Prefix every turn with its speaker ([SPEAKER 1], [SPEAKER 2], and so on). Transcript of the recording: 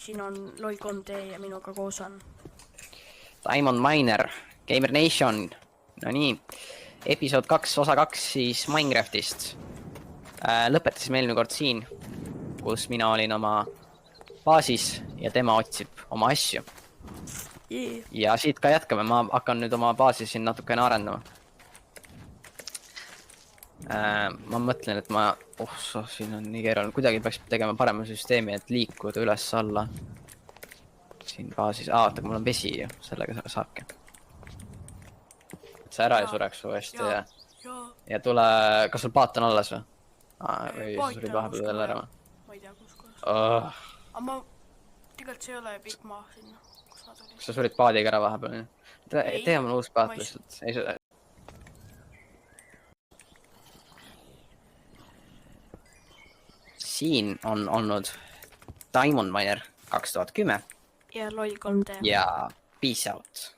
[SPEAKER 1] siin on LOL3D ja minuga koos on
[SPEAKER 2] Diamond Miner, Gamer Nation, no nii, episood 2, osa 2 siis Minecraftist. Lõpetasime eelmine kord siin, kus mina olin oma baasis ja tema otsib oma asju. Ja siit ka jätkame, ma hakkan nüüd oma baasi siin natukene arendama. Ma mõtlen, et ma, siin on nii keeruline, kuidagi peaks tegema parema süsteemi, et liikuda üles-alla. Siin baasis, vaata, mul on vesi ju, sellega saabki. Et sa ära ei sureks uuesti ja tule, kas sul paat on alles või? Või sa surid vahepeal veel ära või?
[SPEAKER 1] Ma ei tea, kus kohas. Aga tegelikult see ei ole pikk maa sinna, kus ma tulin.
[SPEAKER 2] Kas sa surid paadiga ära vahepeal? Tee mulle uus paat lihtsalt. Siin on olnud Diamond Miner 2010.
[SPEAKER 1] Ja LOL3D.
[SPEAKER 2] Ja peace out.